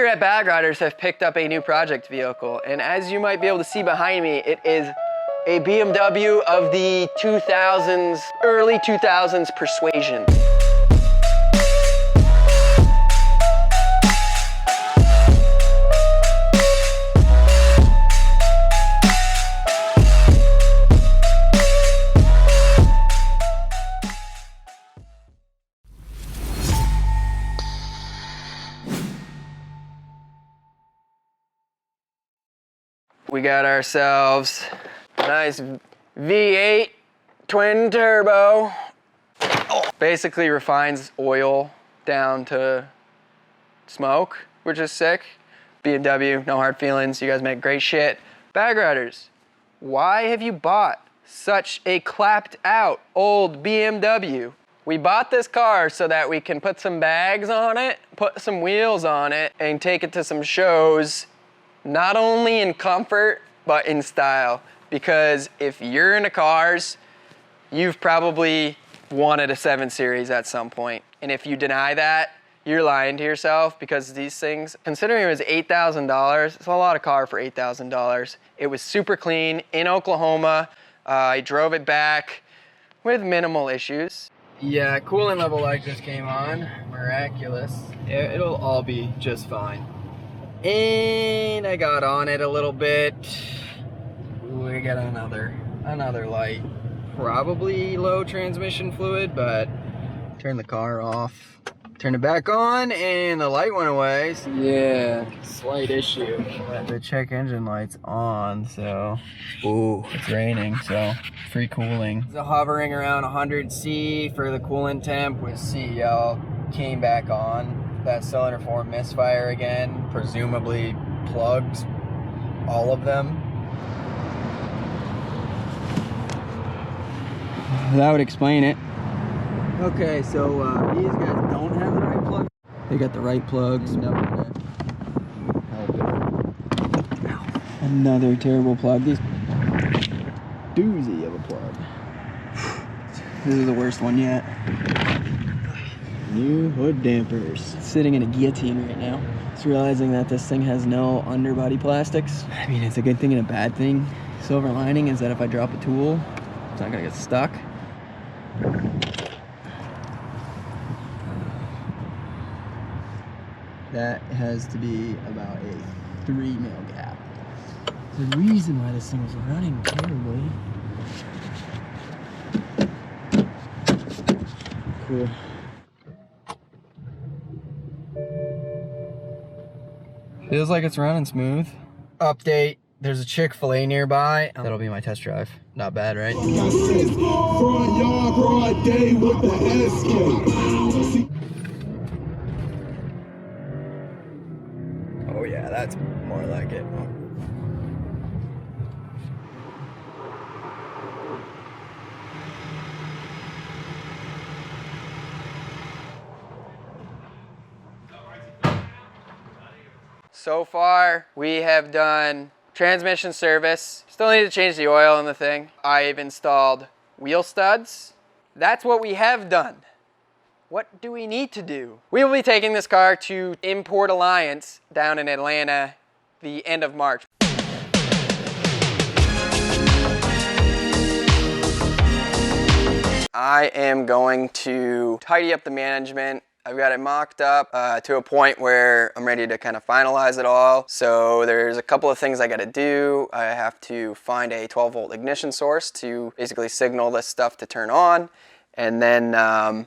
here at Bag Riders have picked up a new project vehicle, and as you might be able to see behind me, it is a BMW of the 2000s, early 2000s persuasion. We got ourselves a nice V8 twin turbo. Basically refines oil down to smoke, which is sick. BMW, no hard feelings. You guys make great shit. Bag Riders, why have you bought such a clapped out old BMW? We bought this car so that we can put some bags on it, put some wheels on it, and take it to some shows. Not only in comfort, but in style. Because if you're into cars, you've probably wanted a 7 Series at some point. And if you deny that, you're lying to yourself, because these things, considering it was $8,000, it's a lot of car for $8,000. It was super clean in Oklahoma. I drove it back with minimal issues. Yeah, coolant level light just came on. Miraculous. It'll all be just fine. And I got on it a little bit. We got another light. Probably low transmission fluid, but turn the car off. Turn it back on and the light went away. So yeah, slight issue. But the check engine light's on, so ooh, it's raining, so free cooling. So hovering around 100°C for the coolant temp with CL. Came back on. That cylinder form misfire again, presumably plugs, all of them. That would explain it. Okay, so these guys don't have the right plug. They got the right plugs. Another terrible plug. These doozy of a plug. This is the worst one yet. New hood dampers. Sitting in a guillotine right now. Just realizing that this thing has no underbody plastics. I mean, it's a good thing and a bad thing. Silver lining is that if I drop a tool, it's not gonna get stuck. That has to be about a 3 mil gap. The reason why this thing was running terribly. Cool. Feels like it's running smooth. Update, there's a Chick-fil-A nearby. That'll be my test drive. Not bad, right? Oh yeah, that's more like it. So far, we have done transmission service. Still need to change the oil in the thing. I've installed wheel studs. That's what we have done. What do we need to do? We will be taking this car to Import Alliance down in Atlanta the end of March. I am going to tidy up the management. I've got it mocked up to a point where I'm ready to kind of finalize it all. So there's a couple of things I got to do. I have to find a 12-volt ignition source to basically signal this stuff to turn on, and then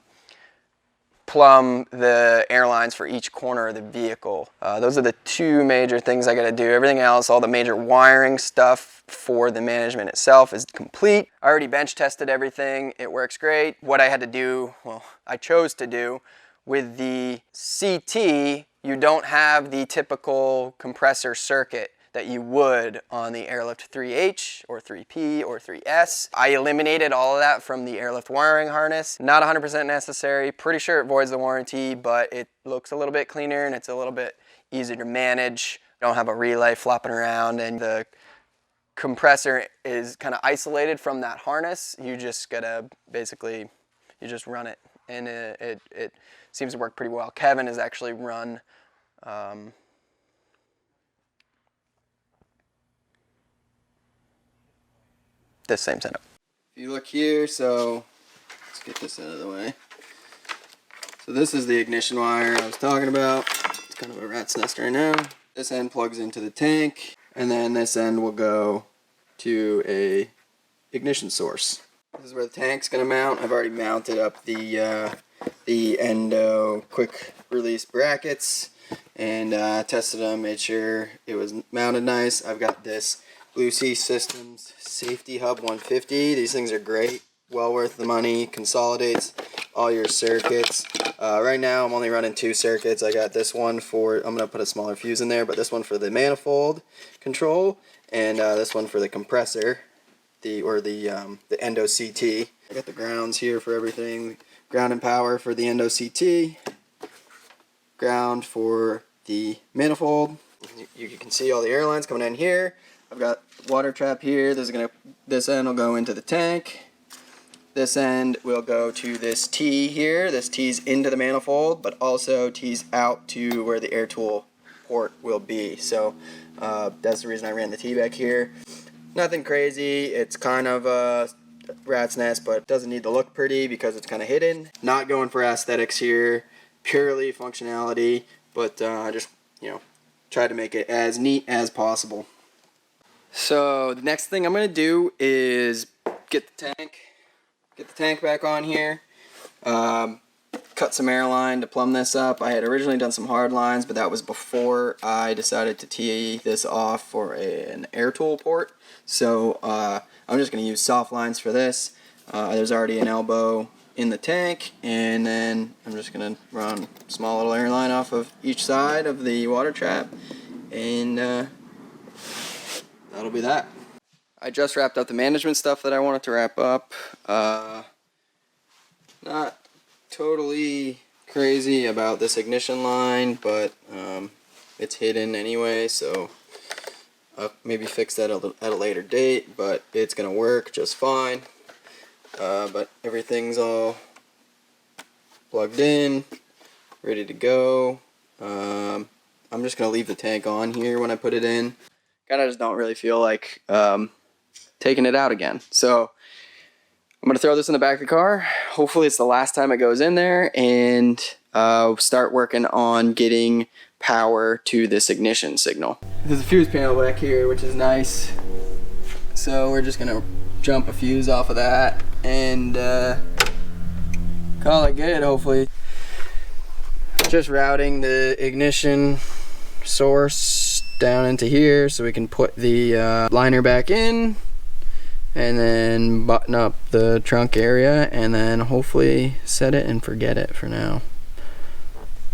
plumb the air lines for each corner of the vehicle. Those are the two major things I got to do. Everything else, all the major wiring stuff for the management itself is complete. I already bench tested everything. It works great. What I had to do, well, I chose to do, with the CT, you don't have the typical compressor circuit that you would on the Air Lift 3H or 3P or 3S. I eliminated all of that from the Air Lift wiring harness. Not 100% necessary. Pretty sure it voids the warranty, but it looks a little bit cleaner and it's a little bit easier to manage. You don't have a relay flopping around, and the compressor is kind of isolated from that harness. You just gotta basically, you just run it, and it seems to work pretty well. Kevin has actually run this same setup. If you look here, so let's get this out of the way. So this is the ignition wire I was talking about. It's kind of a rat's nest right now. This end plugs into the tank, and then this end will go to a ignition source. This is where the tank's gonna mount. I've already mounted up the Endo quick release brackets and tested them, made sure it was mounted nice. I've got this Blue Sea Systems Safety Hub 150. These things are great, well worth the money, consolidates all your circuits. Right now I'm only running 2 circuits. I got this one for, I'm gonna put a smaller fuse in there, but this one for the manifold control, and this one for the compressor, the ENDO-CT. I got the grounds here for everything. Ground and power for the ENDO-CT. Ground for the manifold. You can see all the air lines coming in here. I've got water trap here. This end will go into the tank. This end will go to this T here. This T's into the manifold, but also T's out to where the air tool port will be. So that's the reason I ran the T back here. Nothing crazy. It's kind of a rat's nest, but doesn't need to look pretty because it's kind of hidden. Not going for aesthetics here, purely functionality, but just, you know, try to make it as neat as possible. So the next thing I'm going to do is get the tank back on here, cut some air line to plumb this up. I had originally done some hard lines, but that was before I decided to tee this off for an air tool port. So I'm just going to use soft lines for this. There's already an elbow in the tank, and then I'm just going to run a small little air line off of each side of the water trap, and that'll be that. I just wrapped up the management stuff that I wanted to wrap up. Not totally crazy about this ignition line, but it's hidden anyway, so I'll maybe fix that at a later date, but it's gonna work just fine. But everything's all plugged in, ready to go. I'm just gonna leave the tank on here when I put it in. Kinda just don't really feel like taking it out again. So I'm gonna throw this in the back of the car. Hopefully it's the last time it goes in there, and start working on getting power to this ignition signal. There's a fuse panel back here, which is nice. So we're just gonna jump a fuse off of that and call it good, hopefully. Just routing the ignition source down into here so we can put the liner back in, and then button up the trunk area, and then hopefully set it and forget it for now.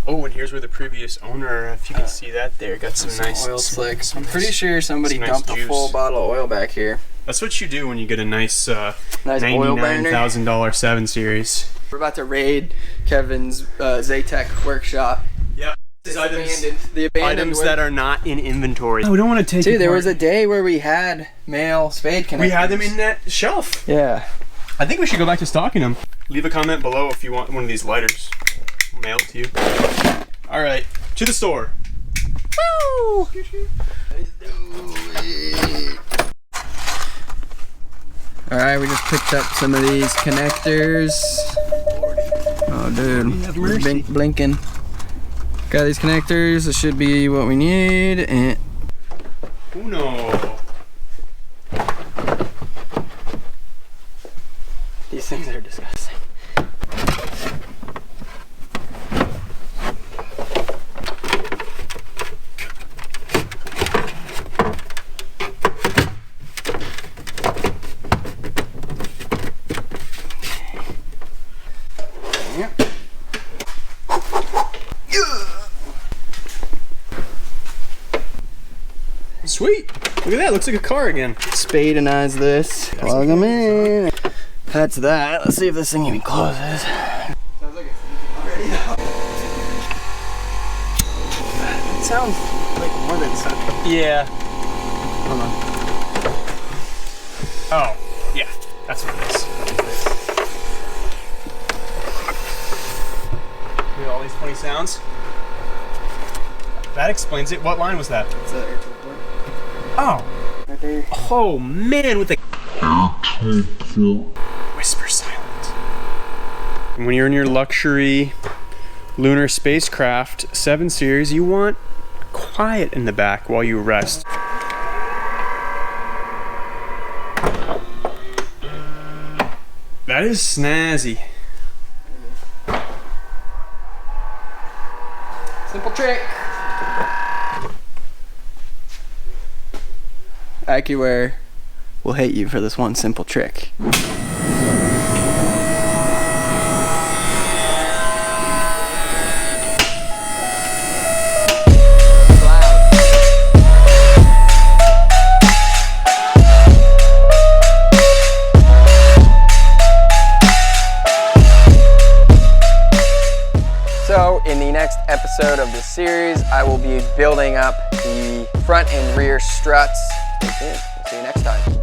Oh, and here's where the previous owner, if you can see that there, got some nice oil slicks. I'm pretty sure somebody dumped a full bottle of oil back here. That's what you do when you get a nice $99,000 7 Series. We're about to raid Kevin's Zaytech workshop. Yep. The abandoned items that are not in inventory. Oh, we don't want to take. Dude, there was a day where we had male spade connectors. We had them in that shelf. Yeah. I think we should go back to stocking them. Leave a comment below if you want one of these lighters. We'll mail it to you. All right, to the store. Woo! All right, we just picked up some of these connectors. Oh, dude, blinking. Got these connectors. This should be what we need. And Uno. These things are disgusting. Sweet. Look at that. Looks like a car again. Spade-anize this. Plug them in. That's that. Let's see if this thing even closes. Sounds like it's already out. It sounds like more than something. Yeah. Hold on. Oh, yeah. That's what it is. Look at all these funny sounds. That explains it. What line was that? It's the air tool port. Oh. Right there. Oh man, with the Whisper silent. And when you're in your luxury lunar spacecraft 7 series, you want quiet in the back while you rest. That is snazzy. Simple trick. AccuAir will hate you for this one simple trick. So in the next episode of this series, I will be building up the front and rear struts. Stay tuned. We'll see you next time.